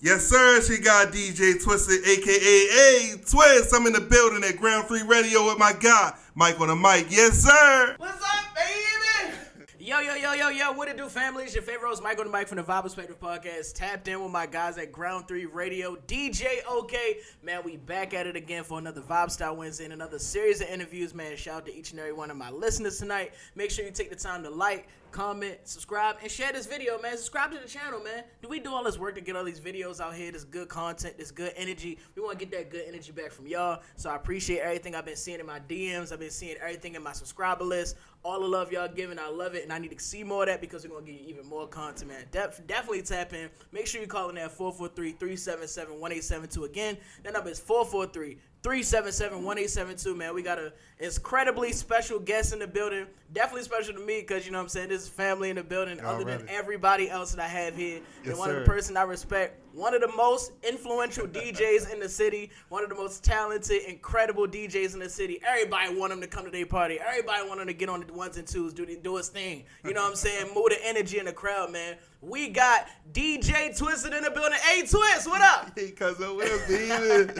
Yes, sir. She got DJ Twisted, a.k.a. Twist. I'm in the building at Ground Free Radio with my guy, Mike on the mic. Yes, sir. What's up, baby? Yo, what it do, family? It's your favorite host, Mike on the mic from the Vibe Perspective Podcast. Tapped in with my guys at Ground 3 Radio, DJ OK. Man, we back at it again for another Vibe Style Wednesday and another series of interviews, man. Shout out to each and every one of my listeners tonight. Make sure you take the time to like, comment, subscribe, and share this video, man. Subscribe to the channel, man. We do all this work to get all these videos out here, this good content, this good energy. We want to get that good energy back from y'all. So I appreciate everything I've been seeing in my DMs. I've been seeing everything in my subscriber list. All the love y'all giving, I love it, and I need to see more of that because we're going to give you even more content, man. Definitely tap in. Make sure you call in at 443-377-1872. Again, that number is 443-377-1872, man. We got an incredibly special guest in the building. Definitely special to me because, you know what I'm saying, this is family in the building other than everybody else that I have here. Yes, and one sir. of the person I respect, one of the most influential DJs in the city, one of the most talented, incredible DJs in the city. Everybody want him to come to their party. Everybody want him to get on the ones and twos, do his thing. You know what I'm saying? Move the energy in the crowd, man. We got DJ Twisted in the building. Hey, Twist, what up? Hey, cousin, what up, baby?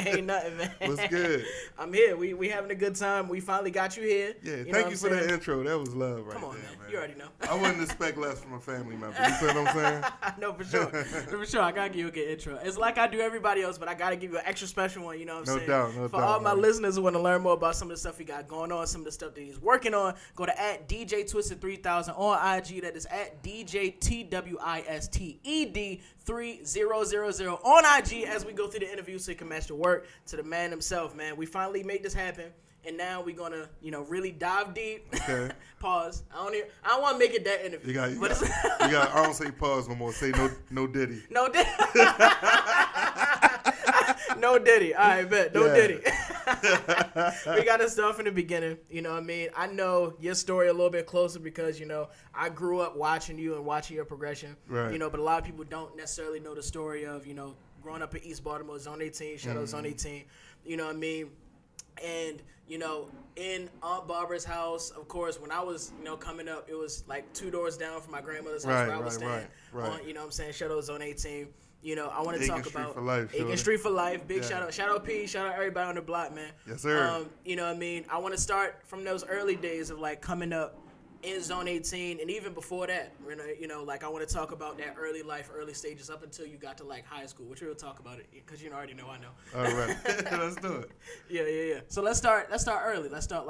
Ain't nothing, man. What's good? I'm here. We having a good time. We finally got you here. Yeah, know thank what you I'm for saying? that intro. That was love right Come on, there, man. You already know. I wouldn't expect less from a family member. You feel what I'm saying? No, for sure. For sure. I got to give you a good intro. It's like I do everybody else, but I got to give you an extra special one. You know what I'm saying? No For doubt, all my man. listeners who want to learn more about some of the stuff he got going on, some of the stuff that he's working on, go to @DJ Twisted3000 on IG. That is @DJTWISTED3000 on IG as we go through the interview so you can match the work to the man himself, man. We finally made this happen. And now we're gonna, really dive deep. Okay. Pause. I don't want to make it that interview. You got. I don't say pause no more. Say no Diddy. No Diddy. No Diddy. All right, bet. No Diddy. We got to start from the beginning. You know what I mean? I know your story a little bit closer because, I grew up watching you and watching your progression. Right. But a lot of people don't necessarily know the story of, growing up in East Baltimore, Zone 18, shout out Zone 18. You know what I mean? And, in Aunt Barbara's house, of course, when I was, coming up, it was like 2 doors down from my grandmother's house where I was staying. Right. You know what I'm saying? Shout out Zone 18. I want to talk about Aiken Street for Life. Big shout out. Shout out P. Shout out everybody on the block, man. Yes, sir. You know what I mean? I want to start from those early days of, coming up in Zone 18 and even before that. I want to talk about that early life, early stages up until you got to, high school, which we'll talk about it because you already know I know. All right. Let's do it. Yeah. So let's start early. Let's start,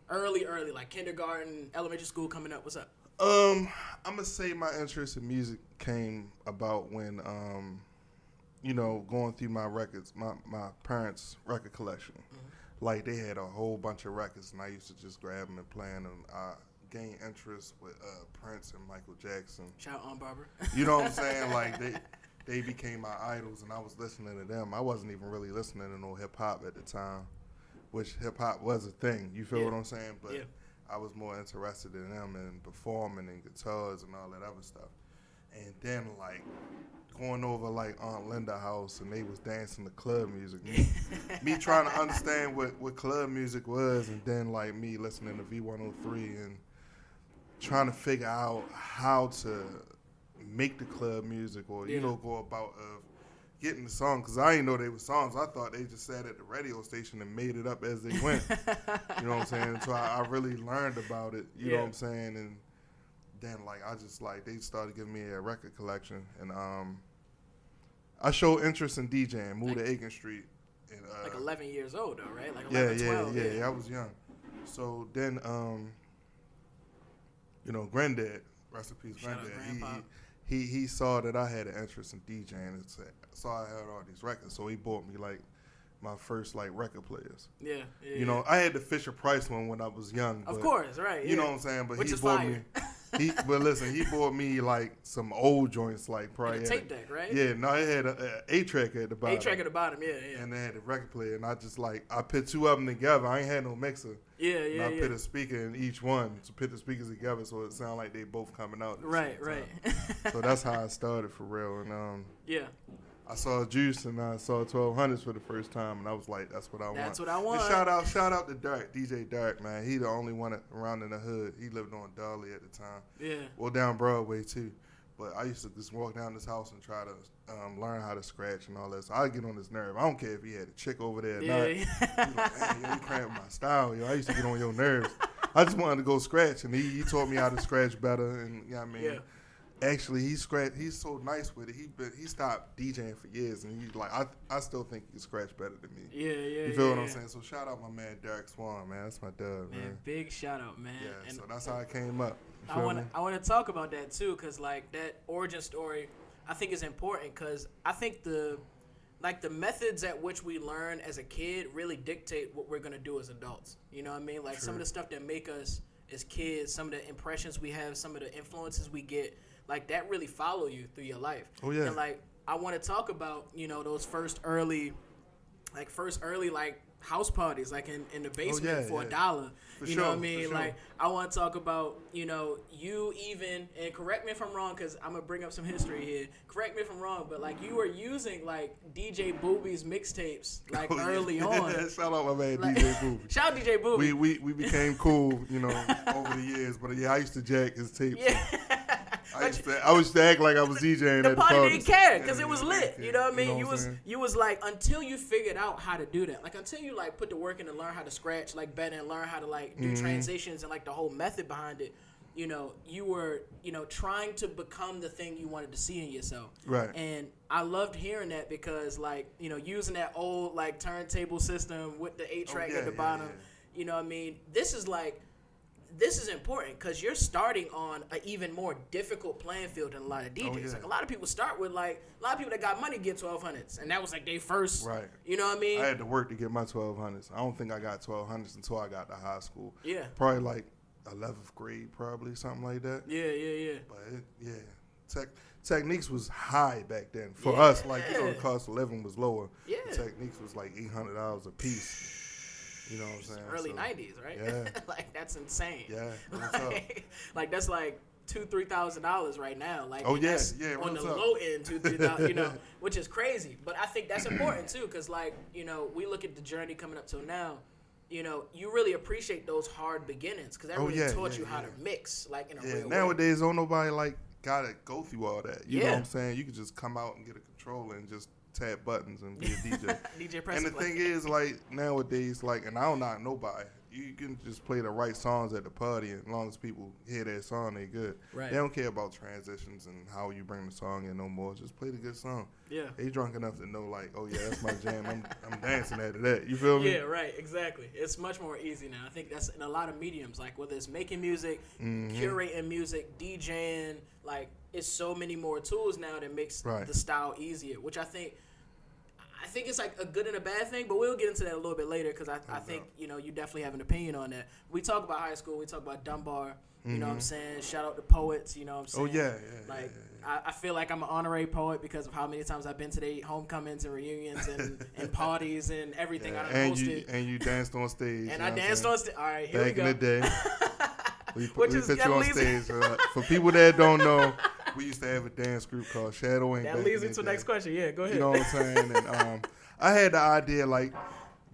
early, like kindergarten, elementary school coming up. What's up? I'm gonna say my interest in music came about when, going through my records, my parents' record collection. Mm-hmm. Like they had a whole bunch of records, and I used to just grab them and play them. I gained interest with Prince and Michael Jackson. Shout out Aunt Barbara. You know what I'm saying? Like they became my idols, and I was listening to them. I wasn't even really listening to no hip hop at the time, which hip hop was a thing. You feel what I'm saying? But I was more interested in them and performing and guitars and all that other stuff. And then going over Aunt Linda's house and they was dancing to club music. Me trying to understand what club music was, and then me listening to V103 and trying to figure out how to make the club music or go about getting the song, because I didn't know they were songs. I thought they just sat at the radio station and made it up as they went. You know what I'm saying? So I really learned about it. You know what I'm saying? And then I just they started giving me a record collection, and I showed interest in DJing. Moved to Aiken Street. And, 11 years old though, right? 11, 12. Yeah. I was young. So then, Granddad, rest in peace, Granddad. He saw that I had an interest in DJing and saw I had all these records. So he bought me my first record players. Yeah. I had the Fisher Price one when I was young. Of course, right. You know what I'm saying? But which he is bought fire. me. But listen, he bought me some old joints probably. And a tape deck, right? Yeah, no, it had a 8-track at the bottom. 8-track at the bottom, yeah. And they had a record player, and I just I put 2 of them together. I ain't had no mixer. Yeah. And I put a speaker in each one to put the speakers together so it sounded like they both coming out. Right. So that's how I started for real. And I saw Juice and I saw 1200s for the first time, and I was like, that's what I want. That's what I want. And shout out to Dark, DJ Dark, man. He the only one around in the hood. He lived on Dolly at the time. Yeah. Well, down Broadway too. But I used to just walk down this house and try to learn how to scratch and all that. So I get on his nerve. I don't care if he had a chick over there or not. He like, man, yo, you cramping my style, yo. I used to get on your nerves. I just wanted to go scratch, and he taught me how to scratch better. And you know what I mean? Yeah. Actually, he's so nice with it. He stopped DJing for years, and he's like, I still think he can scratch better than me. Yeah. You feel what I'm saying? So shout out my man Derek Swan, man. That's my dub, man. Big shout out, man. Yeah. And so that's how I came up. I want to talk about that too, cause like that origin story, I think is important, cause I think the methods at which we learn as a kid really dictate what we're gonna do as adults. You know what I mean? Like some of the stuff that make us as kids, some of the impressions we have, some of the influences we get. Like, that really follow you through your life. Oh, yeah. And, like, I want to talk about, you know, those first early, house parties, like, in the basement for $1. You know what I mean? Sure. Like, I want to talk about, you know, you even, and correct me if I'm wrong, because I'm going to bring up some history here. Correct me if I'm wrong, but, like, you were using, like, DJ Booby's mixtapes, like, early on. Shout out my man, like, DJ Booby. Shout out DJ Booby. We became cool, you know, over the years. But, yeah, I used to jack his tapes. Yeah. I used to act like I was DJing at the party. The didn't care because it was lit. You know what I mean? You know you was like, until you figured out how to do that. Like until you like put the work in to learn how to scratch like better and learn how to like do transitions and like the whole method behind it. You know, you were, you know, trying to become the thing you wanted to see in yourself. Right. And I loved hearing that because like, you know, using that old like turntable system with the 8-track at the bottom. Yeah. You know what I mean? This is important because you're starting on an even more difficult playing field than a lot of DJs. Oh, yeah. Like a lot of people start with like a lot of people that got money get 1200s, and that was like their first. Right. You know what I mean? I had to work to get my 1200s. I don't think I got 1200s until I got to high school. Yeah. Probably like 11th grade, probably something like that. Yeah. But Techniques was high back then for us. Like you know, the cost of living was lower. Yeah. Techniques was like $800 a piece. You know what I'm saying? Early 90s, right? Yeah. Like, that's insane. Yeah. What's up? Like, that's like $2,000-$3,000 right now. Like, oh, yeah. On the low end, $2,000-$3,000, you know, which is crazy. But I think that's important, too, because, like, you know, we look at the journey coming up till now. You know, you really appreciate those hard beginnings because that really taught you how to mix, like, in a real way. Nowadays, don't nobody, like, got to go through all that. You know what I'm saying? You can just come out and get a controller and just tap buttons and be a DJ. DJ press. And the thing is, like, nowadays, like, and I don't knock nobody. You can just play the right songs at the party, and as long as people hear that song, they good. Right. They don't care about transitions and how you bring the song in no more. Just play the good song. Yeah. They drunk enough to know, like, oh, yeah, that's my jam. I'm dancing at that. You feel me? Yeah, right, exactly. It's much more easy now. I think that's in a lot of mediums, like whether it's making music, curating music, DJing, like, it's so many more tools now that makes the style easier, which I think it's like a good and a bad thing, but we'll get into that a little bit later because I think, you know, you definitely have an opinion on that. We talk about high school. We talk about Dunbar. You know what I'm saying? Shout out to poets. You know what I'm saying? Oh, yeah. Like, I feel like I'm an honorary poet because of how many times I've been to the homecomings and reunions and parties and everything I done hosted. And you danced on stage. And I danced on stage. All right, here we go. Back in the day. we put you on stage. For people that don't know, we used to have a dance group called Shadow Inc. That leads me to the next question. Yeah, go ahead. You know what I'm saying? And I had the idea, like,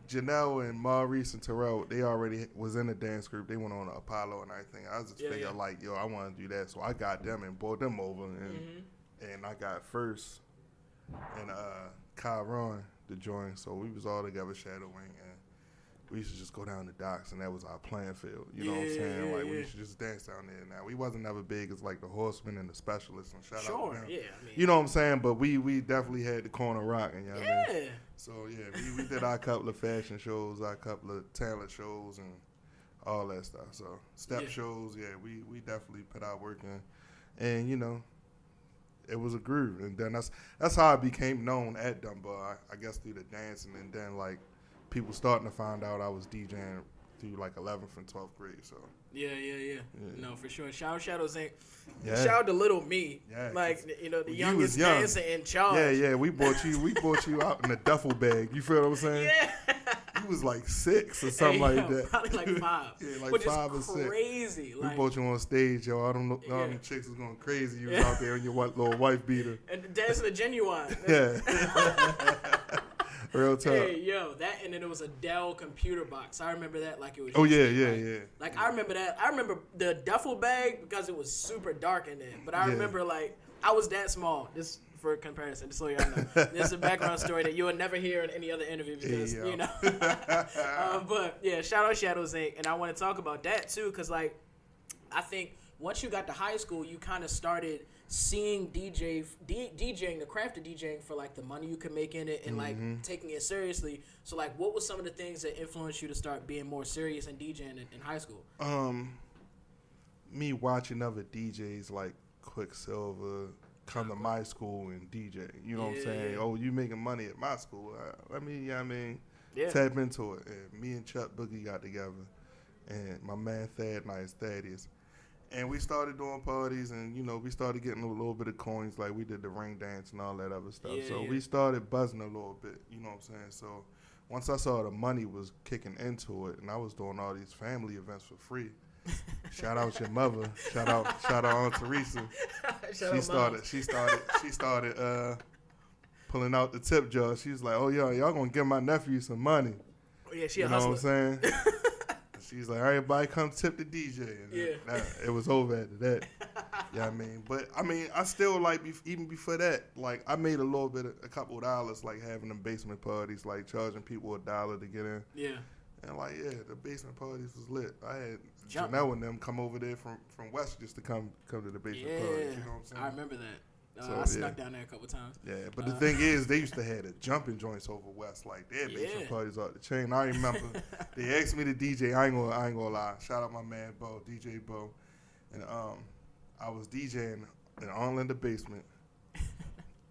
Janelle and Maurice and Terrell, they already was in the dance group. They went on Apollo and everything. I was just figuring, like, yo, I want to do that. So I got them and brought them over. And I got First and Kyron to join. So we was all together shadowing. And we used to just go down the docks, and that was our playing field. You know what I'm saying? Like, we used to just dance down there. Now, we wasn't never big as, like, the Horsemen and the Specialists. And shout out to them. Yeah, I mean, you know what I'm saying? But we definitely had the corner rocking. You know what I mean? So, we did our couple of fashion shows, our couple of talent shows, and all that stuff. So, step shows, we definitely put our work in. And, you know, it was a groove. And then that's how I became known at Dunbar, I guess, through the dancing. And then, like, people starting to find out I was DJing through like 11th and 12th grade. So yeah. No, for sure. Shout out Shadows Inc. Shout out to Little Me. Yeah, like, you know, the youngest dancer in charge. Yeah. We brought you out in a duffel bag. You feel what I'm saying? Yeah. You was like 6 or something like that. Probably like 5. Like which 5 is or 6. Crazy. We brought you on stage, yo. All them chicks was going crazy. You was out there in your little wife beater. And dancing to Genuine. Yeah. Real talk. Hey, yo, that, and then it was a Dell computer box. I remember that like it was. Oh, yeah. Like, I remember that. I remember the duffel bag because it was super dark in there. But I remember, like, I was that small. This for comparison, just so y'all know. This is a background story that you will never hear in any other interview because, you know. But, yeah, shout out Shadows Inc. And I want to talk about that, too, because, like, I think once you got to high school, you kind of started seeing DJing, the craft of DJing for, like, the money you could make in it and, like, taking it seriously. So, like, what was some of the things that influenced you to start being more serious in DJing in high school? Me watching other DJs like Quicksilver come to my school and DJ. You know what I'm saying? Yeah. Oh, you making money at my school. Let me, tap into it. And me and Chuck Boogie got together. And my man Thaddeus. And we started doing parties and, you know, we started getting a little bit of coins. Like we did the ring dance and all that other stuff. We started buzzing a little bit. You know what I'm saying? So once I saw the money was kicking into it and I was doing all these family events for free. Shout out your mother. Shout out Aunt Teresa. She started pulling out the tip jar. She was like, "Oh y'all gonna give my nephew some money." Oh yeah, she you a know hustler. what I'm saying? She's like, "Everybody come tip the DJ." And it was over after that. Yeah, I mean, but I mean, I still like even before that, like I made a couple of dollars, like having them basement parties, like charging people $1 to get in. Yeah. And like, the basement parties was lit. I had Janelle and them come over there from West just to come to the basement parties. You know what I'm saying? I remember that. I snuck down there a couple times. Yeah, but the thing is, they used to have the jumping joints over West, like their basement parties out the chain. I remember they asked me to DJ. I ain't gonna lie. Shout out my man Bo, DJ Bo, and I was DJing in Orlando basement,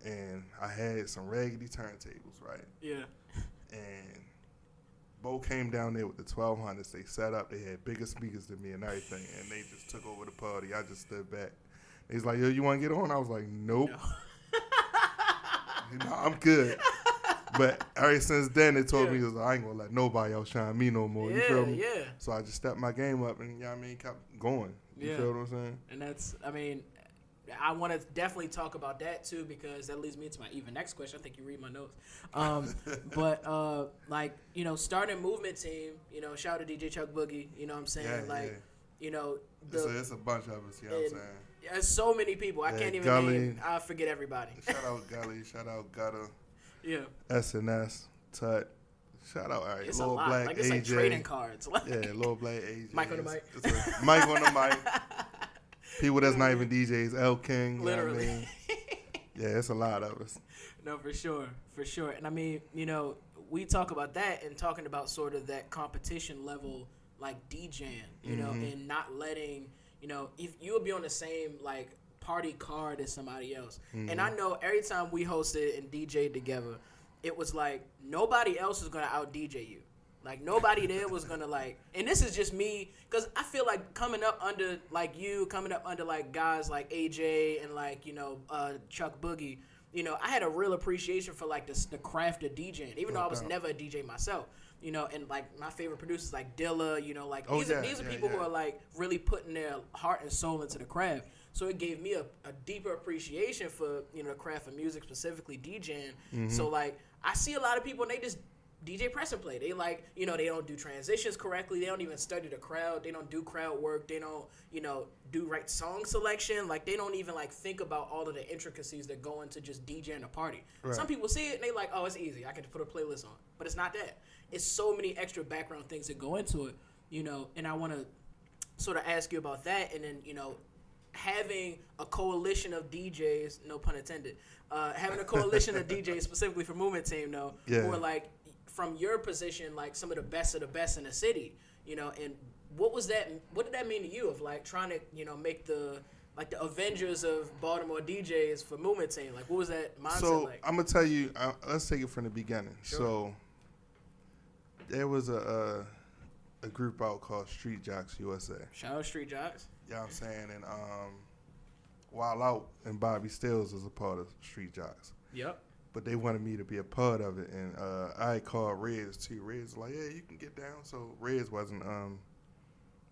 and I had some raggedy turntables, right? Yeah. And Bo came down there with the 1200s. They set up. They had bigger speakers than me and everything, and they just took over the party. I just stood back. He's like, "Yo, you want to get on?" I was like, "Nope." No. I'm good. But ever since then, they told me, I ain't going to let nobody else shine me no more. You feel me? Yeah. So I just stepped my game up and, kept going. You feel what I'm saying? And that's, I want to definitely talk about that, too, because that leads me to my even next question. I think you read my notes. But, starting movement team, shout out to DJ Chuck Boogie, you know what I'm saying? It's a bunch of us, you know what I'm saying? There's so many people. I can't even name. I forget everybody. Shout out Gully. Shout out Gutter. Yeah. SNS. Tut. Shout out it's Little a lot. Black like, it's AJ. Like trading cards. Little Black AJ. Mike on the mic. Mike on the mic. People that's not even DJs. L King. Literally. You know what I mean? Yeah, it's a lot of us. No, for sure. For sure. And I mean, we talk about that and talking about sort of that competition level, like DJing, you know, and not letting, if you would be on the same, like, party card as somebody else. And I know every time we hosted and DJed together, it was like nobody else was going to out-DJ you. Like, nobody there was going to, like, and this is just me, because I feel like coming up under, like, guys like AJ and, like, Chuck Boogie, I had a real appreciation for, like, the craft of DJing, even though I was never a DJ myself. And like my favorite producers like Dilla, these are people who are like really putting their heart and soul into the craft. So it gave me a deeper appreciation for, the craft of music, specifically DJing. So like I see a lot of people and they just DJ press and play. They like, they don't do transitions correctly. They don't even study the crowd. They don't do crowd work. They don't, do right song selection. Like they don't even like think about all of the intricacies that go into just DJing a party. Right. Some people see it and they like, oh, it's easy. I can just put a playlist on. But it's not that. It's so many extra background things that go into it, and I want to sort of ask you about that. And then, having a coalition of DJs, no pun intended, having a coalition of DJs specifically for Movement Team, who are like, from your position, like some of the best in the city, and what did that mean to you of like trying to, make the Avengers of Baltimore DJs for Movement Team? Like, what was that mindset like? I'm going to tell you, let's take it from the beginning. Sure. So there was a group out called Street Jocks USA. Shout out Street Jocks. You know what I'm saying? And Wild Out and Bobby Stills was a part of Street Jocks. Yep. But they wanted me to be a part of it. And I called Rez too. Rez was like, yeah, you can get down. So Rez wasn't,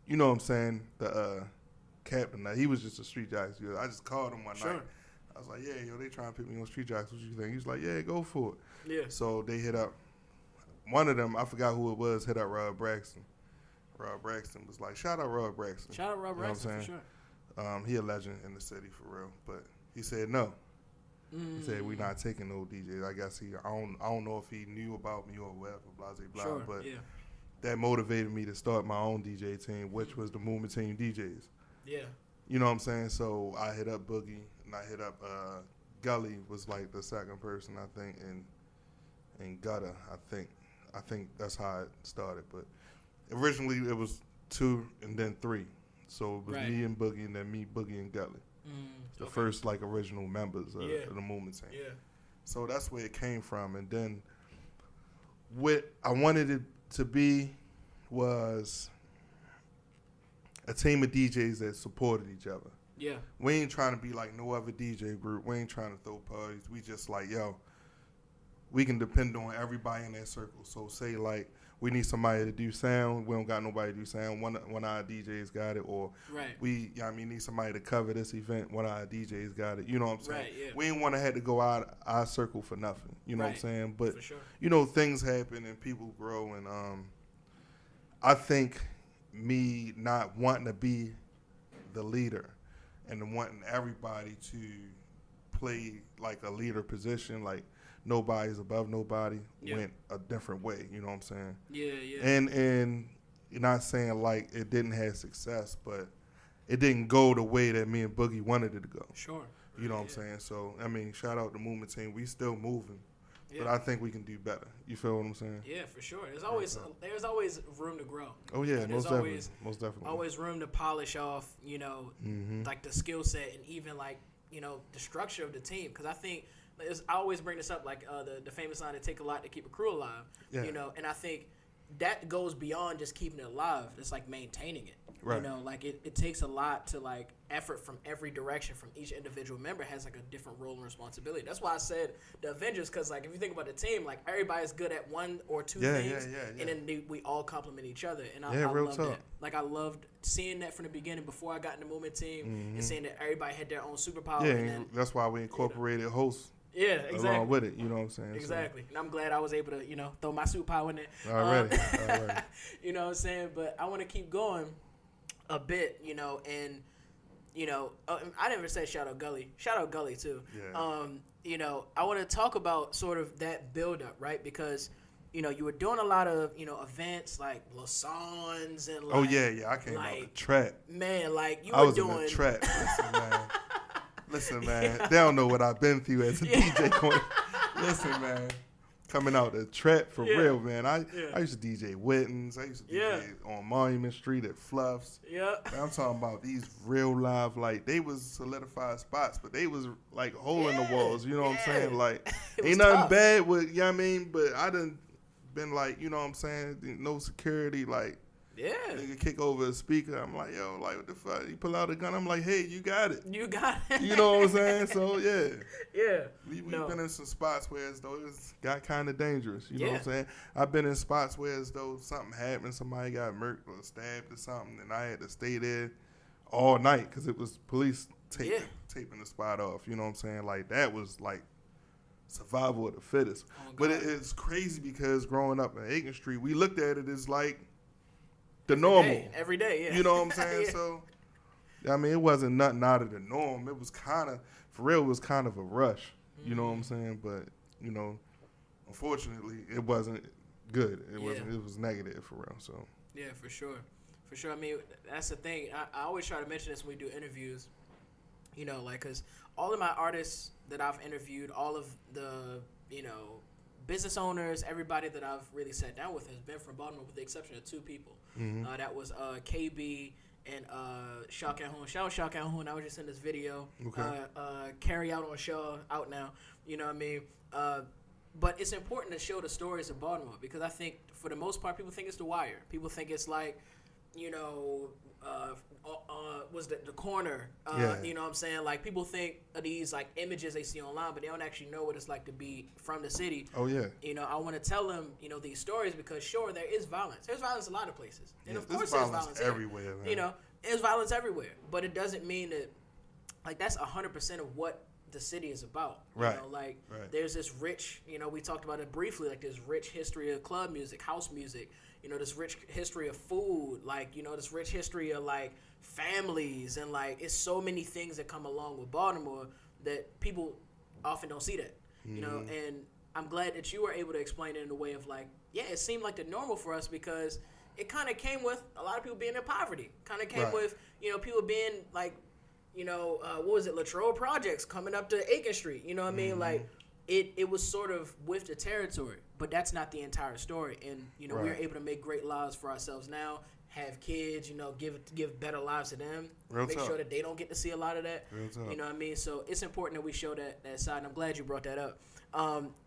you know what I'm saying, the captain. He was just a Street Jocks. I just called him one night. I was like, yeah, they trying to pick me on Street Jocks. What you think? He was like, yeah, go for it. Yeah. So they hit up. One of them, I forgot who it was, hit up Rob Braxton. Rob Braxton was like, shout out Rob Braxton. Shout out Rob Braxton, for sure. He a legend in the city for real. But He said no. He said we not taking no DJs. I guess I don't know if he knew about me or whatever, blah blah blah. Sure, but yeah. that motivated me to start my own DJ team, which was the Movement Team DJs. Yeah. You know what I'm saying? So I hit up Boogie and I hit up Gully was like the second person I think, and Gutter I think that's how it started. But originally it was 2 and then 3. So it was me and Boogie and then me, Boogie and Gully. The first like original members of the Movement Team. Yeah. So that's where it came from. And then what I wanted it to be was a team of DJs that supported each other. Yeah. We ain't trying to be like no other DJ group. We ain't trying to throw parties. We just like, yo, we can depend on everybody in that circle. So say like we need somebody to do sound. We don't got nobody to do sound. One of our DJs got it. Or we, need somebody to cover this event. One of our DJs got it. You know what I'm saying? Right, yeah. We ain't want to have to go out our circle for nothing. You know what I'm saying? But, for sure. Things happen and people grow. And I think me not wanting to be the leader and wanting everybody to play like a leader position, like nobody's above nobody, went a different way. You know what I'm saying? Yeah, yeah. And you're not saying like it didn't have success, but it didn't go the way that me and Boogie wanted it to go. Sure. You know what I'm saying? So, shout out the Movement Team. We still moving. But I think we can do better. You feel what I'm saying? Yeah, for sure. There's always room to grow. Oh yeah, most definitely. Always room to polish off, like the skill set and even like, the structure of the team. Because I think I always bring this up, like the famous line, "It take a lot to keep a crew alive." Yeah. And I think that goes beyond just keeping it alive. It's like maintaining it. Right. Like it takes a lot to like effort from every direction from each individual member has like a different role and responsibility. That's why I said the Avengers, because like if you think about the team, like everybody's good at one or two things, and then we all complement each other. And I love that. Like I loved seeing that from the beginning before I got in the Movement Team and seeing that everybody had their own superpower. Yeah, and then, that's why we incorporated hosts. Yeah, exactly. Along with it, you know what I'm saying? Exactly. So. And I'm glad I was able to, throw my superpower in there. Already. You know what I'm saying? But I want to keep going a bit, and, I didn't even say shout out Gully. Shout out Gully, too. Yeah. I want to talk about sort of that build-up, right? Because, you were doing a lot of, events like Lassans and like... Oh, yeah. I came out the trap. Man, like, I was in the trap. Listen, man. They don't know what I've been through as a DJ. Listen, man. Coming out the trap for real, man. I used to DJ Wittens. I used to DJ on Monument Street at Fluffs. Yeah. Man, I'm talking about these real live, like, they was solidified spots, but they was, like, hole in the walls. You know what I'm saying? Like, ain't nothing bad with, you know what I mean? But I done been, like, you know what I'm saying? No security, like. Yeah. Nigga kick over a speaker. I'm like, yo, like, what the fuck? You pull out a gun. I'm like, hey, you got it. You got it. You know what I'm saying? So, yeah. Yeah. We've been in some spots where as though it's got kind of dangerous. You know what I'm saying? I've been in spots where as though something happened, somebody got murked or stabbed or something, and I had to stay there all night because it was police taping the spot off. You know what I'm saying? Like, that was, like, survival of the fittest. But it's crazy because growing up in Aiken Street, we looked at it as, like, the normal. Every day, yeah. You know what I'm saying? So, it wasn't nothing out of the norm. It was kind of, for real, it was kind of a rush. You know what I'm saying? But, unfortunately, it wasn't good. It was negative for real. So. Yeah, for sure. For sure. That's the thing. I always try to mention this when we do interviews. Because all of my artists that I've interviewed, all of the, business owners, everybody that I've really sat down with has been from Baltimore with the exception of 2 people. That was KB and Shaw Calhoun. Shout out Shaw Calhoun. I was just in this video. Okay. Carry out on Shaw out now. You know what I mean? But it's important to show the stories of Baltimore because I think for the most part people think it's The Wire. People think it's like, was the corner. You know what I'm saying? Like people think of these like images they see online, but they don't actually know what it's like to be from the city. Oh yeah. I want to tell them, these stories because sure there is violence. There's violence a lot of places, and of course there's violence everywhere. Man. There's violence everywhere, but it doesn't mean that like that's 100% of what the city is about. Right. There's this rich. We talked about it briefly. Like this rich history of club music, house music. This rich history of food, like, this rich history of, like, families, and, like, it's so many things that come along with Baltimore that people often don't see that, you know, and I'm glad that you were able to explain it in a way of like, yeah, it seemed like the normal for us because it kind of came with a lot of people being in poverty. Kind of came with, you know, people being like, you know, what was it, Latrobe Projects coming up to Aiken Street. You know what I mean? Like, it was sort of with the territory, but that's not the entire story. And, you know, we're able to make great lives for ourselves now, have kids, you know, give better lives to them, make sure that they don't get to see a lot of that. You know what I mean? So it's important that we show that side, and I'm glad you brought that up.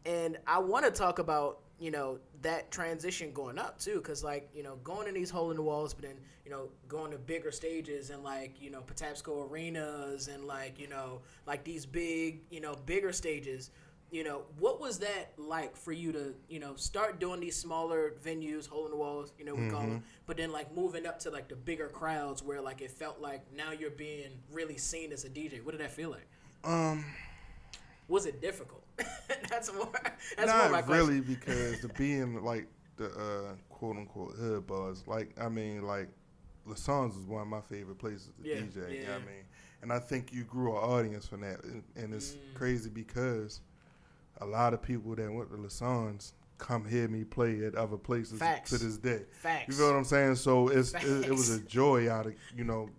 And I want to talk about, you know, that transition going up too, because like, you know, going in these hole in the walls, but then, you know, going to bigger stages and like, you know, Patapsco arenas and like, you know, like these big, you know, bigger stages. You know, what was that like for you to, you know, start doing these smaller venues, hole in the walls, you know, we call them, but then like moving up to like the bigger crowds where like it felt like now you're being really seen as a DJ? What did that feel like? Was it difficult? That's more my question. Really, because to be in like the quote unquote hood buzz, like I mean, like Lasson's is one of my favorite places to DJ. You know what I mean, and I think you grew an audience from that, and it's crazy because a lot of people that went to Lasson's come hear me play at other places to this day. You feel what I'm saying? So it was a joy out of, you know,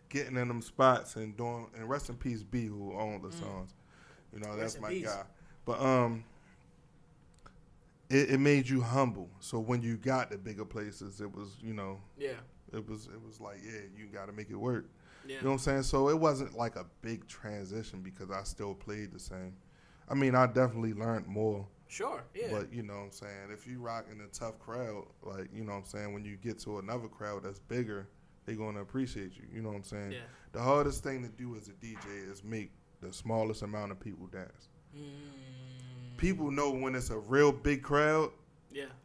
getting in them spots and doing. And rest in peace, B, who owned Lasson's. You know, that's my guy. But it made you humble. So when you got to bigger places, it was, you know, it was like, you got to make it work. You know what I'm saying? So it wasn't like a big transition because I still played the same. I mean, I definitely learned more. Sure, yeah. But, you know what I'm saying, if you rock in a tough crowd, like, you know what I'm saying, when you get to another crowd that's bigger, they're going to appreciate you. You know what I'm saying? Yeah. The hardest thing to do as a DJ is make the smallest amount of people dance. People know when it's a real big crowd,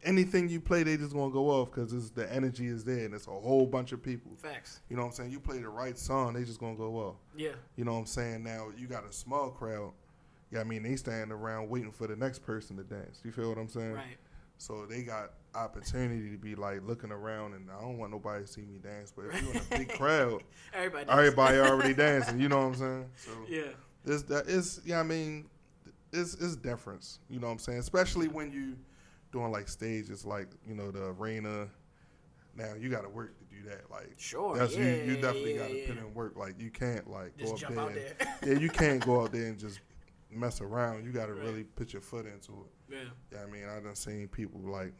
anything you play, they just going to go off because the energy is there and it's a whole bunch of people. Facts. You know what I'm saying? You play the right song, they just going to go off. Yeah. You know what I'm saying? Now, you got a small crowd. Yeah, I mean, they stand around waiting for the next person to dance. You feel what I'm saying? Right. So they got opportunity to be like looking around, and I don't want nobody to see me dance. But if you're in a big crowd, everybody already dancing. You know what I'm saying? So I mean, it's difference. You know what I'm saying? Especially when you doing like stages, like, you know, the arena. Now you got to work to do that. Like, that's you definitely got to put in work. Like, you can't like just go up there. You can't go out there and just mess around. You got to really put your foot into it. Yeah, I mean, I done seen people like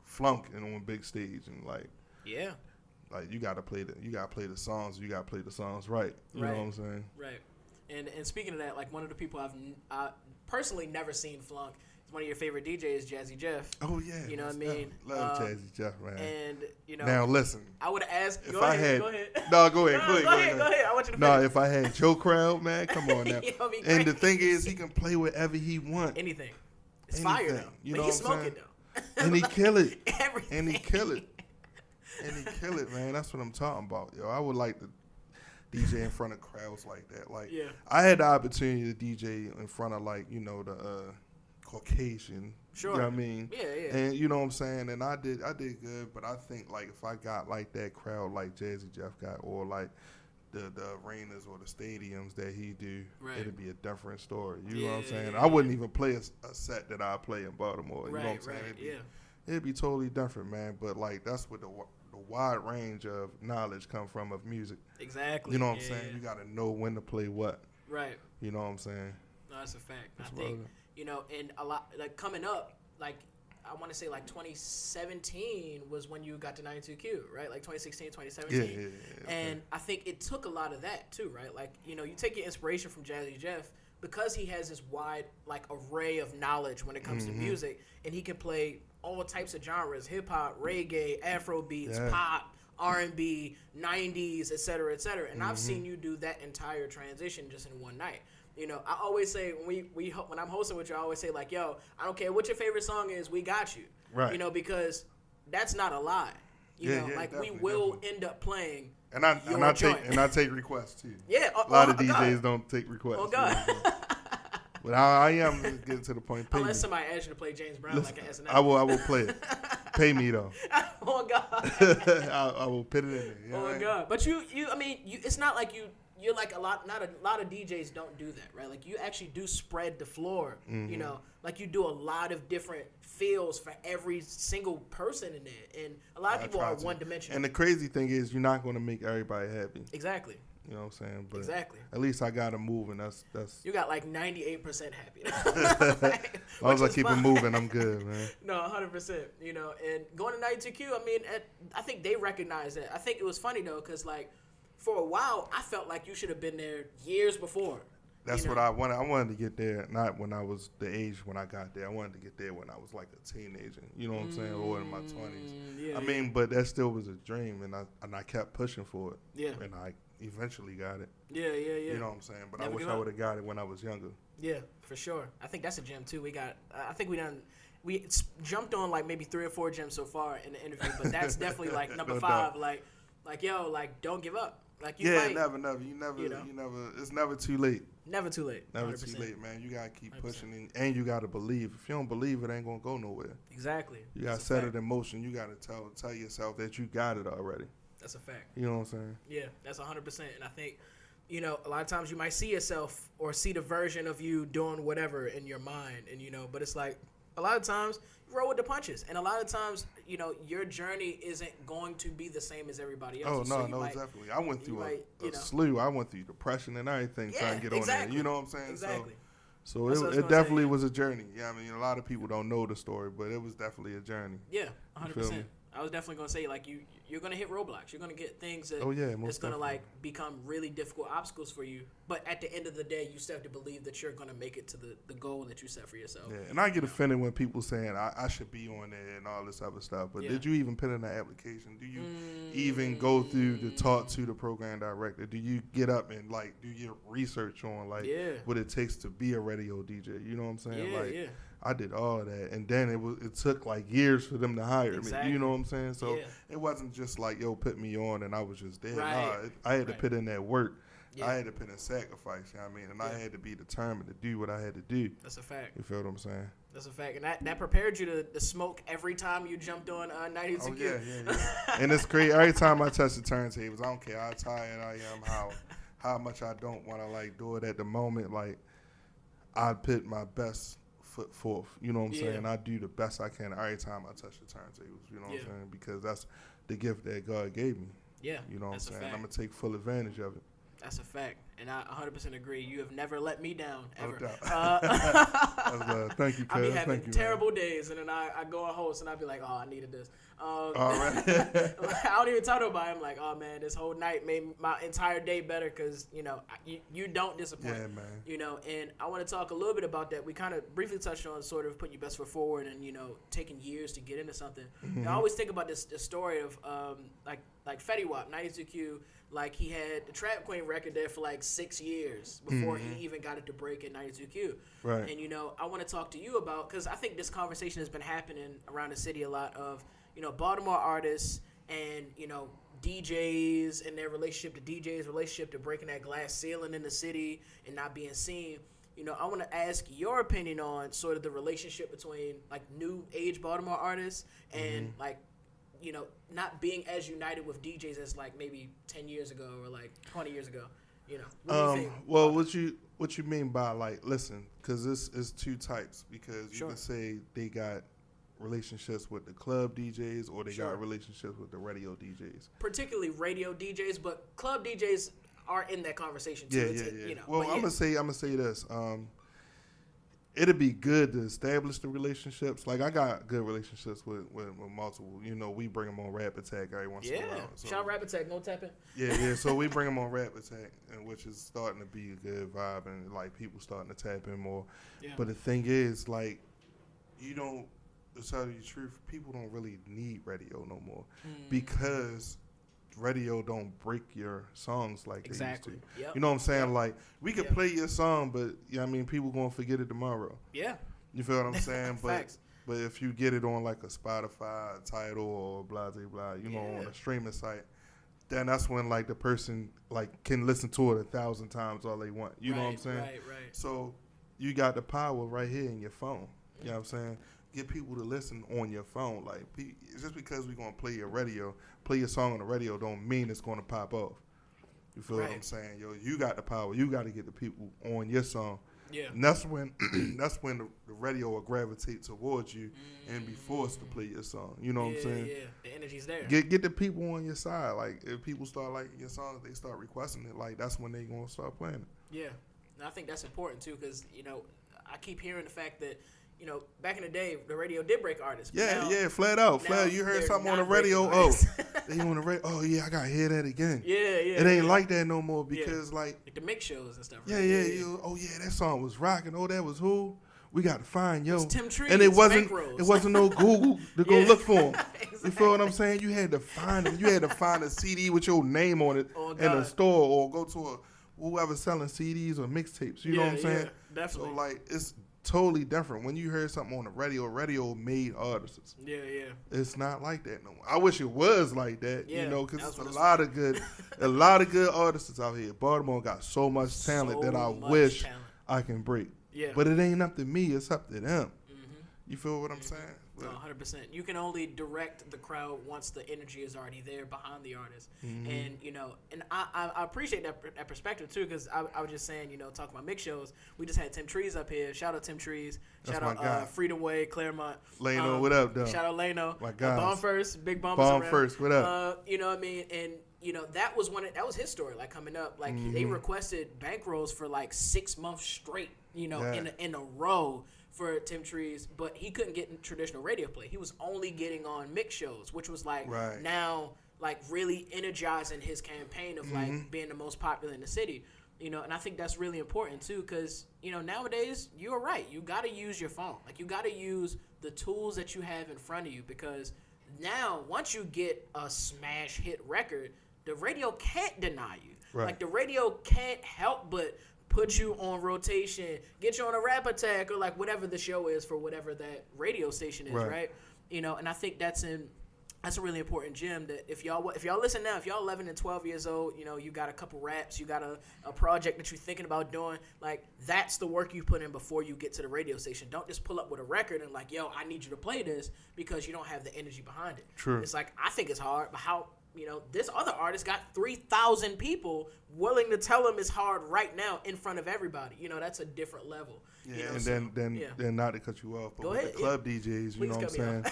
flunk on a big stage and like like you got to play the songs. You got to play the songs right. You know what I'm saying? Right. And speaking of that, like one of the people I personally never seen flunk. One of your favorite DJs, Jazzy Jeff. Oh yeah, you know what I mean. Love Jazzy Jeff, man. And you know, now listen. I would have asked. Go ahead. No, go ahead. Go ahead. I want you to. No, if I had Joe Crowd, man, come on now. And the thing is, he can play whatever he wants. Anything. It's fire though. You know what I'm saying? Though. And he kill it. Everything. And he kill it, man. That's what I'm talking about, yo. I would like to DJ in front of crowds like that. Like, I had the opportunity to DJ in front of like, you know, the Caucasian. Sure. You know what I mean? Yeah. And you know what I'm saying? And I did good, but I think like if I got like that crowd like Jazzy Jeff got, or like the arenas or the stadiums that he do, it'd be a different story. You know what I'm saying? I wouldn't even play a set that I play in Baltimore. You know what I'm saying? It'd be totally different, man. But like that's what the wide range of knowledge come from of music. Exactly. You know what I'm saying? You got to know when to play what. Right. You know what I'm saying? No, that's a fact. I think, you know, and a lot, like coming up, like I want to say like 2017 was when you got to 92Q, right? Like 2016, 2017. Yeah. And I think it took a lot of that too, right? Like, you know, you take your inspiration from Jazzy Jeff because he has this wide like array of knowledge when it comes to music, and he can play all types of genres: hip hop, reggae, Afro beats, pop, R&B, 90s, et cetera, et cetera. And I've seen you do that entire transition just in one night. You know, I always say when I'm hosting with you, I always say like, "Yo, I don't care what your favorite song is, we got you." Right. You know, because that's not a lie. You know, like we will end up playing. And I take requests too. Yeah, a lot of DJs don't take requests. Oh God. But I am getting to the point. Unless somebody asks you to play James Brown like an SNL. I will play it. Pay me though. Oh God. I will put it in there. Oh God. But you I mean, it's not like you you're like a lot of DJs don't do that, right? Like you actually do spread the floor, you know, like you do a lot of different feels for every single person in there, and a lot of people are one dimensional. And the crazy thing is, you're not going to make everybody happy. Exactly. You know what I'm saying? But exactly. At least I got it moving. That's. You got like 98% happy. As long as I keep it moving, I'm good, man. No, 100%. You know, and going to 92Q, I mean, I think they recognize that. I think it was funny though, because like for a while, I felt like you should have been there years before. That's what I wanted. I wanted to get there, not when I was the age when I got there. I wanted to get there when I was like a teenager. You know what I'm saying? Or in my 20s. Yeah, I mean, but that still was a dream, and I kept pushing for it. Yeah. And I eventually got it. Yeah. You know what I'm saying? But I wish I would have got it when I was younger. Yeah, for sure. I think that's a gem too. I think we jumped on like maybe 3 or 4 gems so far in the interview, but that's definitely like number 5. Like yo, like don't give up. Like you might, never. You never. It's never too late. Never too late. 100%. Never too late, man. You gotta keep pushing, and you gotta believe. If you don't believe, it ain't gonna go nowhere. Exactly. You gotta set it in motion. You gotta tell yourself that you got it already. That's a fact. You know what I'm saying? Yeah, that's 100%. And I think, you know, a lot of times you might see yourself or see the version of you doing whatever in your mind, and you know, but it's like a lot of times you roll with the punches, and a lot of times, you know, your journey isn't going to be the same as everybody else. Oh no, definitely. I went through a slew. I went through depression and everything trying to get on there. You know what I'm saying? Exactly. So it definitely was a journey. Yeah, I mean, a lot of people don't know the story, but it was definitely a journey. Yeah, 100%. I was definitely gonna say, like, you're gonna hit roadblocks. You're gonna get things that that's gonna like become really difficult obstacles for you. But at the end of the day, you still have to believe that you're gonna make it to the goal that you set for yourself. Yeah, and I get offended when people saying I should be on there and all this other stuff. But did you even put in that application? Do you even go through to talk to the program director? Do you get up and like do your research on like what it takes to be a radio DJ? You know what I'm saying? I did all of that, and then it took like years for them to hire me. You know what I'm saying? So it wasn't just like, yo, put me on and I was just there. Nah, I had to put in that work. I had to put in sacrifice, you know what I mean? And I had to be determined to do what I had to do. That's a fact. You feel what I'm saying? That's a fact. And that prepared you to smoke every time you jumped on 92Q. Oh, yeah. And it's great. Every time I touch the turntables, I don't care how tired I am, how much I don't want to, like, do it at the moment. Like, I put my best foot forth. You know what I'm saying? I do the best I can every time I touch the turntables. You know what I'm saying? Because that's the gift that God gave me. Yeah. You know what I'm saying? I'm going to take full advantage of it. That's a fact, and I 100% agree. You have never let me down, ever. No thank you, cuz. I be having terrible days, and then I go on host, and I be like, oh, I needed this. All right. I don't even tell nobody. I'm like, oh, man, this whole night made my entire day better because, you know, you don't disappoint. Yeah, man. You know, and I want to talk a little bit about that. We kind of briefly touched on sort of putting your best foot forward and, you know, taking years to get into something. Mm-hmm. I always think about this story of, like Fetty Wap, 92Q. Like, he had the Trap Queen record there for, like, 6 years before he even got it to break at 92Q. Right. And, you know, I want to talk to you about, because I think this conversation has been happening around the city a lot of, you know, Baltimore artists and, you know, DJs and their relationship to DJs, relationship to breaking that glass ceiling in the city and not being seen. You know, I want to ask your opinion on sort of the relationship between, like, new age Baltimore artists and, like, you know, not being as united with DJs as like maybe 10 years ago or like 20 years ago, you know. What do you think? Well, what you mean by like, listen, because this is 2 types, because you can say they got relationships with the club DJs or they got relationships with the radio DJs. Particularly radio DJs, but club DJs are in that conversation too. Yeah. You know, well, I'm gonna say this. It'd be good to establish the relationships. Like, I got good relationships with multiple. You know, we bring them on Rap Attack every once in a while. So, shout out Rap Attack, no tapping. Yeah. So we bring them on Rap Attack, which is starting to be a good vibe, and like people starting to tap in more. Yeah. But the thing is, like, you don't. To tell you the truth, people don't really need radio no more because radio don't break your songs like they used to. Yep. You know what I'm saying? Yep. Like, we could play your song, but mean, people gonna forget it tomorrow. Yeah. You feel what I'm saying? But if you get it on like a Spotify, a Tidal, or blah blah, you know, on a streaming site, then that's when like the person like can listen to it 1,000 times all they want. You know what I'm saying? Right. So you got the power right here in your phone. You know what I'm saying? Get people to listen on your phone. Like, just because we're gonna play your song on the radio don't mean it's gonna pop off. You feel what I'm saying? Yo, you got the power. You got to get the people on your song. Yeah. And that's when the radio will gravitate towards you and be forced to play your song. You know what I'm saying? Yeah, the energy's there. Get the people on your side. Like, if people start liking your song, they start requesting it, like, that's when they going to start playing it. Yeah. And I think that's important, too, because, you know, I keep hearing the fact that, you know, back in the day, the radio did break artists. Yeah, flat out. You heard something on the radio. They on the radio. Oh, yeah, I got to hear that again. Yeah. It ain't like that no more because, like the mix shows and stuff. Right? Yeah. That song was rocking. Oh, that was who? We got to find, yo. Tim Trees, and it wasn't no Google to go look for them. Exactly. You feel what I'm saying? You had to find them. You had to find a CD with your name on it in a store or go to whoever's selling CDs or mixtapes. You know what I'm saying? Definitely. So, like, it's totally different. When you heard something on the radio made artists. Yeah. It's not like that no more. I wish it was like that, you know, because it's a lot of good artists out here. Baltimore got so much talent that I wish I can break. Yeah. But it ain't up to me. It's up to them. Mm-hmm. You feel what I'm saying? No, 100%. You can only direct the crowd once the energy is already there behind the artist. Mm-hmm. And, you know, and I appreciate that perspective, too, because I was just saying, you know, talking about mix shows, we just had Tim Trees up here. Shout out Tim Trees. Shout out Freedom Way, Claremont. Leno, what up, though? Shout out Leno. My guys. Bomb First, Big Bomb First, what up? You know what I mean? And, you know, that was his his story, like, coming up. Like, they requested bankrolls for, like, 6 months straight, you know, in a row for Tim Trees, but he couldn't get in traditional radio play. He was only getting on mix shows, which was like now like really energizing his campaign of like being the most popular in the city. You know, and I think that's really important too, because, you know, nowadays you're right. You got to use your phone. Like, you got to use the tools that you have in front of you, because now once you get a smash hit record, the radio can't deny you. Right. Like, the radio can't help but put you on rotation, get you on a rap attack, or like whatever the show is for whatever that radio station is, right? You know, and I think that's a really important gem that if y'all listen now, if y'all 11 and 12 years old, you know, you got a couple raps, you got a project that you're thinking about doing, like, that's the work you put in before you get to the radio station. Don't just pull up with a record and like, yo, I need you to play this, because you don't have the energy behind it. True. It's like, I think it's hard, but how, you know, this other artist got 3,000 people willing to tell him it's hard right now in front of everybody. You know, that's a different level. Yeah, you know, and then not to cut you off, but with the club DJs, you know what I'm saying?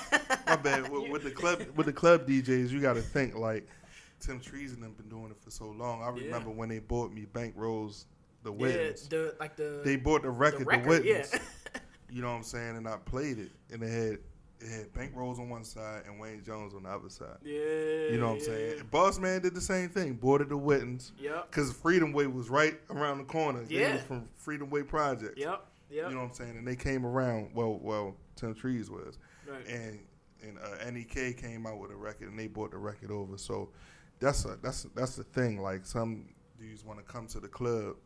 My bad. With the club DJs, you got to think, like, Tim Trees and them been doing it for so long. I remember when they bought me bankrolls, the Wittens. They bought the record, the Wittens. You know what I'm saying? And I played it, and it had bankrolls on one side and Wayne Jones on the other side. Yeah. You know what I'm saying? Boss Man did the same thing. Bought it the Wittens. Yep. Because Freedom Way was right around the corner. Yeah. They were from Freedom Way Projects. Yep. You know what I'm saying? And they came around. Well, Tim Trees was. Right. And NEK came out with a record, and they bought the record over. So that's the thing. Like, some dudes want to come to the club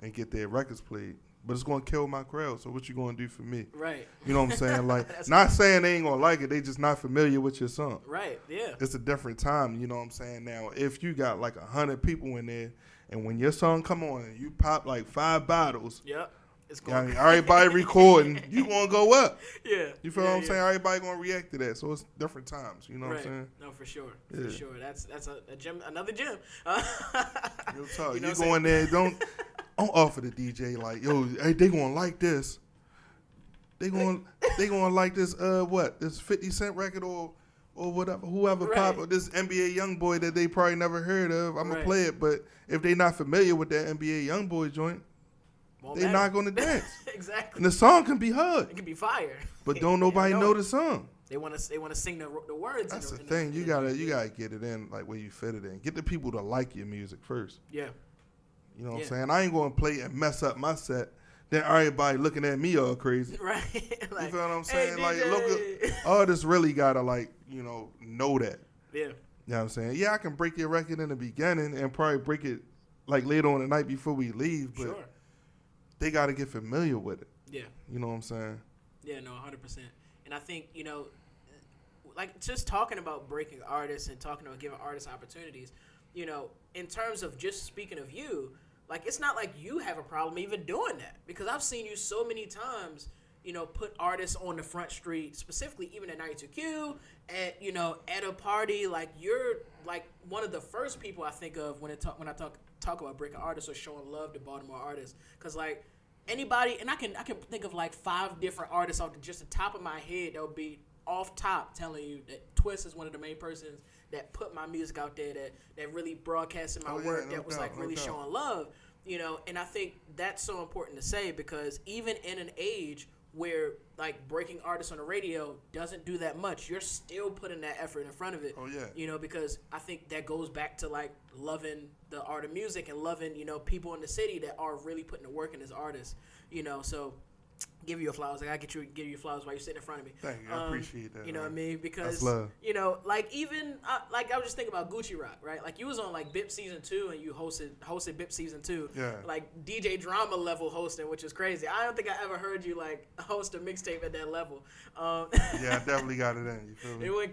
and get their records played, but it's going to kill my crowd. So what you going to do for me? Right. You know what I'm saying? Like, not saying they ain't going to like it. They just not familiar with your song. Right, yeah. It's a different time, you know what I'm saying? Now, if you got like 100 people in there, and when your song come on and you pop like 5 bottles. Yep. It's going everybody recording, you going to go up. Yeah. You feel what I'm saying? Everybody going to react to that. So it's different times, you know what I'm saying? No, for sure. Yeah. For sure. That's a gym, another gym. Real talk. You go in there, don't offer the DJ like, yo, hey, they gonna like this. They gonna like this. This 50 Cent record or whatever, whoever pop or this NBA YoungBoy that they probably never heard of. I'm gonna play it, but if they not familiar with that NBA YoungBoy joint, they're not gonna dance. Exactly. And the song can be hard. It can be fire. But don't nobody know the song. They want to sing the words. That's the thing. You gotta get it in like where you fit it in. Get the people to like your music first. Yeah. You know what I'm saying? I ain't going to play and mess up my set. Then everybody looking at me all crazy. Right. Like, you feel what I'm saying? Hey, like, look, artists really got to, like, you know that. Yeah. You know what I'm saying? Yeah, I can break your record in the beginning and probably break it, like, later on the night before we leave. But they got to get familiar with it. Yeah. You know what I'm saying? Yeah, no, 100%. And I think, you know, like, just talking about breaking artists and talking about giving artists opportunities, you know, in terms of just speaking of you, like, it's not like you have a problem even doing that, because I've seen you so many times, you know, put artists on the front street, specifically even at 92Q, at a party. Like, you're like one of the first people I think of when I talk talk about breaking artists or showing love to Baltimore artists. Because, like, anybody, and I can think of, like, 5 different artists off just the top of my head that would be off top telling you that Twist is one of the main persons that put my music out there, that really broadcasted my work, that was, like, really showing love, you know. And I think that's so important to say, because even in an age where, like, breaking artists on the radio doesn't do that much, you're still putting that effort in front of it. Oh, yeah. You know, because I think that goes back to, like, loving the art of music and loving, you know, people in the city that are really putting the work in as artists, you know. So give you your flowers. I gotta give you your flowers while you're sitting in front of me. Thank you. I appreciate that. You know what I mean? Because, you know, like, even, like, I was just thinking about Gucci Rock, right? Like, you was on, like, BIP Season 2, and you hosted BIP Season 2. Yeah. Like, DJ Drama level hosting, which is crazy. I don't think I ever heard you, like, host a mixtape at that level. Yeah, I definitely got it in. You feel me? It went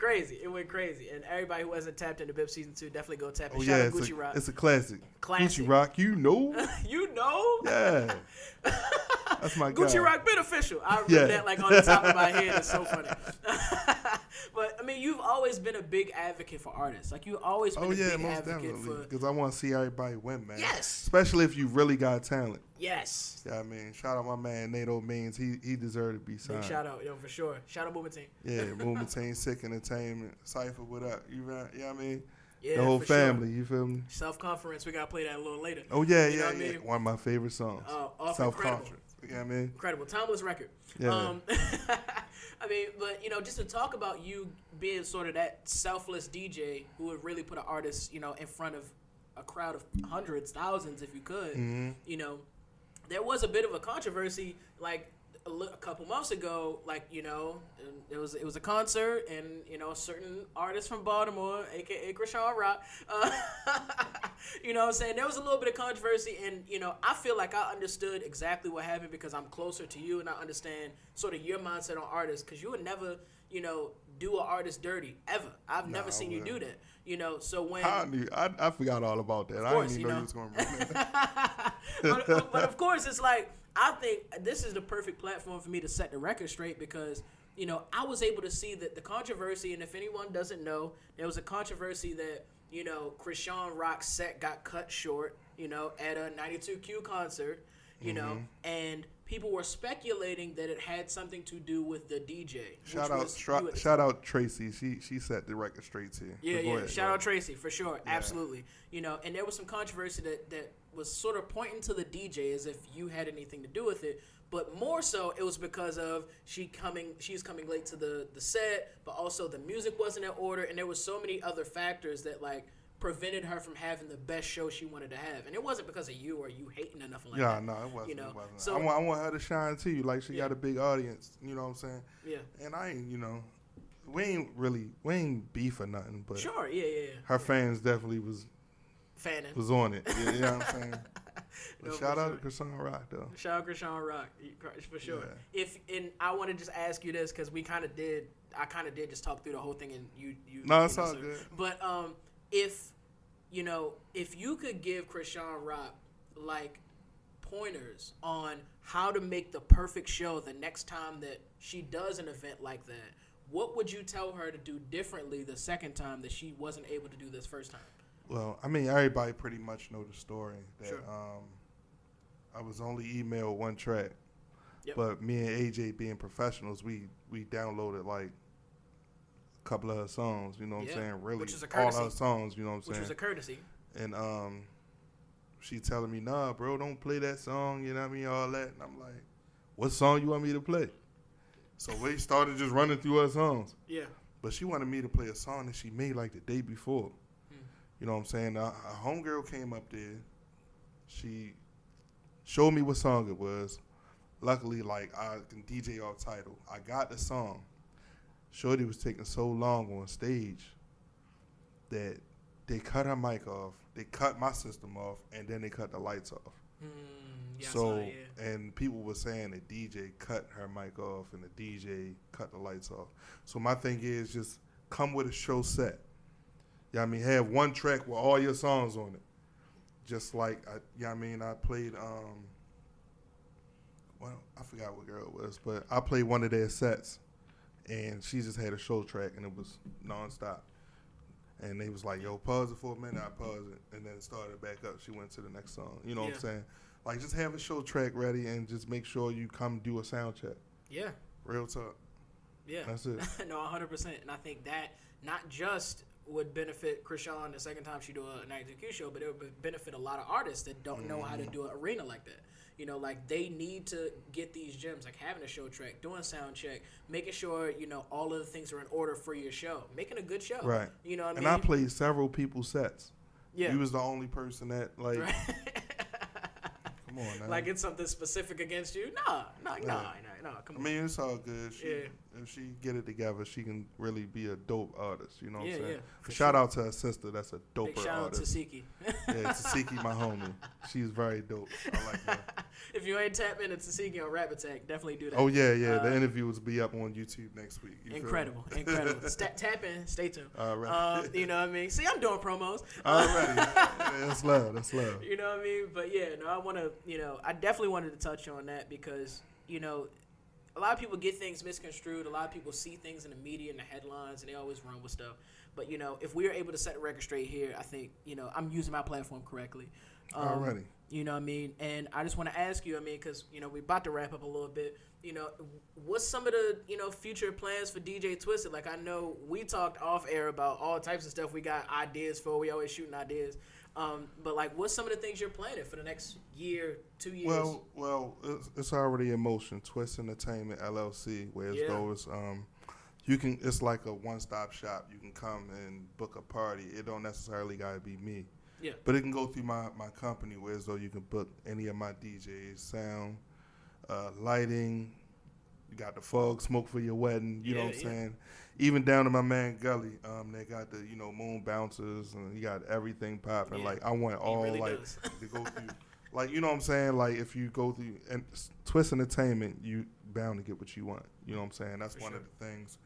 crazy. And everybody who hasn't tapped into BIP Season 2, definitely go tap in. Oh, Shout yeah, out Gucci Rock. It's a classic. Gucci Rock, you know? You know? Yeah. That's my guy. Gucci Rock beneficial. I remember that, like, on the top of my head. It's so funny. But, I mean, you've always been a big advocate for artists. Like, you've always been a big advocate for... Because I want to see everybody win, man. Yes. Especially if you really got talent. Yes. Yeah, I mean, shout out my man, Nato Means. He deserved to be signed. Big shout out, yo, for sure. Shout out Movement Team. Yeah, Movement Team, Sick Entertainment, Cypher, what up? You right? Yeah, I mean... Yeah, the whole family, sure. You feel me? Self-Conference, we got to play that a little later. Oh, yeah, you know yeah, what I mean? One of my favorite songs. Self-Conference. You know what I mean? Incredible. Timeless record. Yeah. I mean, but, you know, just to talk about you being sort of that selfless DJ who would really put an artist, you know, in front of a crowd of hundreds, thousands, if you could, you know, there was a bit of a controversy, like, a couple months ago, like, you know, it was a concert, and, you know, a certain artist from Baltimore, aka Krishan Rock, you know what I'm saying, there was a little bit of controversy, and, you know, I feel like I understood exactly what happened because I'm closer to you, and I understand sort of your mindset on artists, because you would never, you know, do an artist dirty, ever. I've never seen you do that, you know, so when... I forgot all about that. Course, I didn't even know you was going to bring that. But of course, it's like, I think this is the perfect platform for me to set the record straight because, you know, I was able to see that the controversy, and if anyone doesn't know, there was a controversy that, you know, Krishan Rock's set got cut short, you know, at a 92Q concert, you know, and people were speculating that it had something to do with the DJ. Shout out Tracy. She set the record straight too. Yeah. Shout out Tracy for sure. Yeah. Absolutely. You know, and there was some controversy that was sort of pointing to the DJ as if you had anything to do with it. But more so, it was because of she's coming late to the set, but also the music wasn't in order, and there was so many other factors that, like, prevented her from having the best show she wanted to have. And it wasn't because of you or you hating or nothing like that. Yeah, no, it wasn't. You know? It wasn't. So, I want her to shine too. Like, she got a big audience. You know what I'm saying? Yeah. And I ain't, you know, we ain't beef or nothing. But sure, yeah. Her fans definitely was on it. You know what I'm saying? No, shout out to Krishan Rock, though. Shout out Krishan Rock, for sure. Yeah. And I want to just ask you this because I kind of did just talk through the whole thing, and you. No, it's all good. But if you could give Krishan Rock, like, pointers on how to make the perfect show the next time that she does an event like that, what would you tell her to do differently the second time that she wasn't able to do this first time? Well, I mean, everybody pretty much know the story that sure. I was only emailed one track, but me and AJ being professionals, we downloaded like a couple of her songs. You know what I'm saying? Really, which is a courtesy. All her songs. You know what I'm saying? Which was a courtesy. And she telling me, "Nah, bro, don't play that song." You know what I mean? All that, and I'm like, "What song you want me to play?" So we started just running through her songs. Yeah. But she wanted me to play a song that she made like the day before. You know what I'm saying? A homegirl came up there. She showed me what song it was. Luckily, like, I can DJ off title. I got the song. Shorty was taking so long on stage that they cut her mic off, they cut my system off, and then they cut the lights off. And people were saying the DJ cut her mic off and the DJ cut the lights off. So my thing is just come with a show set. Yeah, I mean, have one track with all your songs on it. Just like, I played, I forgot what girl it was, but I played one of their sets, and she just had a show track, and it was nonstop. And they was like, yo, pause it for a minute. I paused it, and then it started back up. She went to the next song. You know what I'm saying? Like, just have a show track ready and just make sure you come do a sound check. Yeah. Real talk. Yeah. That's it. No, 100%. And I think that not just would benefit Krishan the second time she do an IGQ show, but it would benefit a lot of artists that don't know how to do an arena like that. You know, like, they need to get these gems, like having a show track, doing sound check, making sure, you know, all of the things are in order for your show, making a good show. Right. You know what I mean? And I played several people's sets. Yeah. You was the only person that, like, right. Come on, man. Like, it's something specific against you? No, come on. I mean, it's all good. If she get it together, she can really be a dope artist. You know what I'm saying? Yeah, shout out to her sister. That's a doper artist. Shout out to Tasiki. Yeah, Tasiki, my homie. She's very dope. I like her. If you ain't tapped into Tasiki on Rap Attack, definitely do that. Oh, yeah. The interview will be up on YouTube next week. Incredible. Tap in. Stay tuned. All right. You know what I mean? See, I'm doing promos. Already. That's love. You know what I mean? But, yeah, no, I want to, you know, I definitely wanted to touch on that because, you know, a lot of people get things misconstrued. A lot of people see things in the media and the headlines, and they always run with stuff. But, you know, if we are able to set the record straight here, I think, you know, I'm using my platform correctly. Already. You know what I mean? And I just want to ask you, I mean, because, you know, we're about to wrap up a little bit. You know, what's some of the, you know, future plans for DJ Twisted? Like, I know we talked off air about all types of stuff we got ideas for. We always shooting ideas. But, like, what's some of the things you're planning for the next year, 2 years? Well, it's already in motion. Twist Entertainment LLC, where it's those, you can. It's like a one-stop shop. You can come and book a party. It don't necessarily gotta be me. Yeah. But it can go through my company, where as though you can book any of my DJs, sound, lighting. You got the fog smoke for your wedding. You know what I'm saying? Even down to my man Gully, they got the, you know, moon bouncers, and you got everything popping. Like, I want all really like to go through. Like, you know what I'm saying? Like, if you go through and Twist Entertainment, you bound to get what you want. You know what I'm saying? That's one of the things.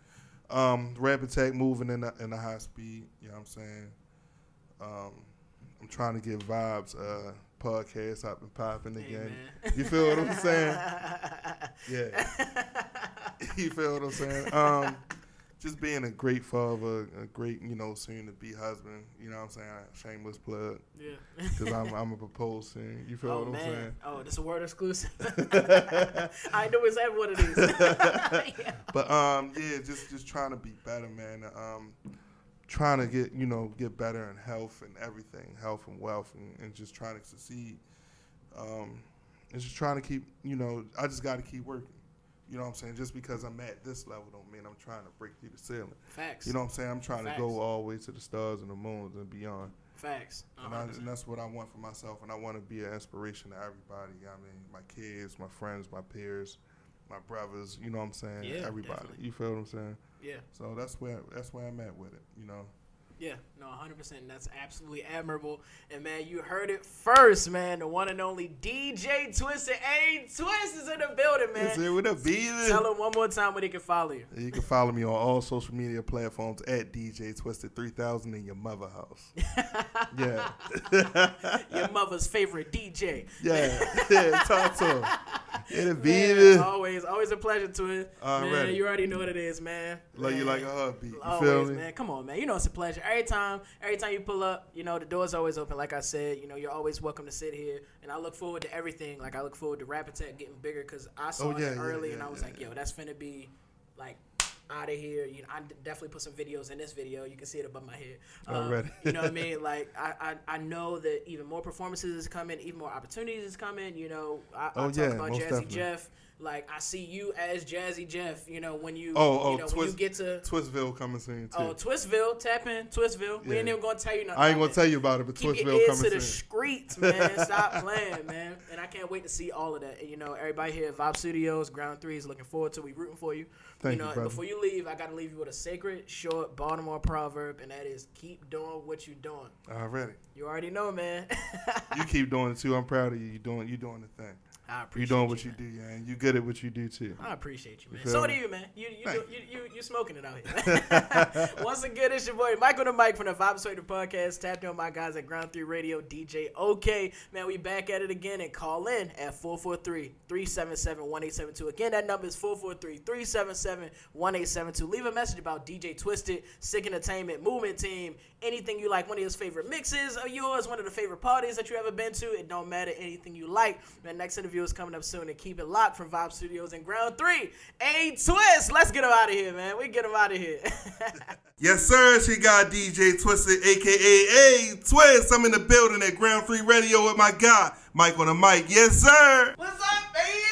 Rap Attack moving in the high speed. You know what I'm saying? I'm trying to get Vibes podcast up and popping again. Man. You feel what I'm saying? Yeah. You feel what I'm saying? Just being a great father, a great, you know, soon-to-be husband. You know what I'm saying? Shameless plug. Yeah. Because I'm a proposed soon. You feel what I'm saying? Oh, this is a word exclusive. I know exactly what it is. Yeah. But, just trying to be better, man. Trying to get better in health and everything, health and wealth, and just trying to succeed. And just trying to keep, you know, I just got to keep working. You know what I'm saying? Just because I'm at this level don't mean I'm trying to break through the ceiling. Facts. You know what I'm saying? I'm trying to go all the way to the stars and the moons and beyond. Facts. And that's what I want for myself, and I want to be an inspiration to everybody. I mean, my kids, my friends, my peers, my brothers, you know what I'm saying? Yeah, everybody. Definitely. You feel what I'm saying? Yeah. So that's where I'm at with it, you know. Yeah, no, 100%. That's absolutely admirable. And, man, you heard it first, man. The one and only DJ Twisted. Hey, Twist is in the building, man. Is it with a B? Tell him one more time where they can follow you. You can follow me on all social media platforms at DJ Twisted 3000 in your mother house. Yeah. Your mother's favorite DJ. Yeah, talk to him. It'll be man, always a pleasure, Twist. Man, ready. You already know what it is, man. Love you like a heartbeat. You always, feel me? Man. Come on, man. You know it's a pleasure. Every time you pull up, you know, the door's always open. Like I said, you know, you're always welcome to sit here. And I look forward to everything. Like, I look forward to Rap Attack getting bigger because I saw it early and I was like, yo, that's finna be, like, out of here. You know, I definitely put some videos in this video. You can see it above my head. Already. You know what I mean? Like, I know that even more performances is coming, even more opportunities is coming. You know, I talk about Jazzy definitely. Jeff. Like, I see you as Jazzy Jeff, you know, when you, when you get to... Twistville coming soon, too. Oh, Twistville. Tap in. Twistville. We ain't even going to tell you nothing. I ain't going to tell you about it, but Keep Twistville your ears coming soon. to the streets, man. Stop playing, man. And I can't wait to see all of that. And, you know, everybody here at Vibe Studios, Ground 3 is looking forward to. We rooting for you. Thank you, brother. Before you leave, I got to leave you with a sacred, short Baltimore proverb, and that is keep doing what you're doing. Already. You already know, man. You keep doing it, too. I'm proud of you. You're doing the thing. I appreciate you doing what you do, man. You good at what you do too. I appreciate you, man. So do you, man. You smoking it out here. Once again, it's your boy Mike on the mic from the Vibe Perspective Podcast. Tap in my guys at Ground 3 Radio, DJ OK. Man, we back at it again, and call in at 443-377-1872. Again, that number is 443-377-1872. Leave a message about DJ Twisted, Sick Entertainment, Movement Team, anything you like, one of his favorite mixes of yours, one of the favorite parties that you ever been to. It don't matter, anything you like. Man, next interview is coming up soon, and keep it locked from Vibe Studios and Ground 3. Twist, let's get him out of here, man. We get him out of here. Yes, sir. She got DJ Twisted, a.k.a. Twist. I'm in the building at Ground 3 Radio with my guy, Mike on the mic. Yes, sir. What's up, baby?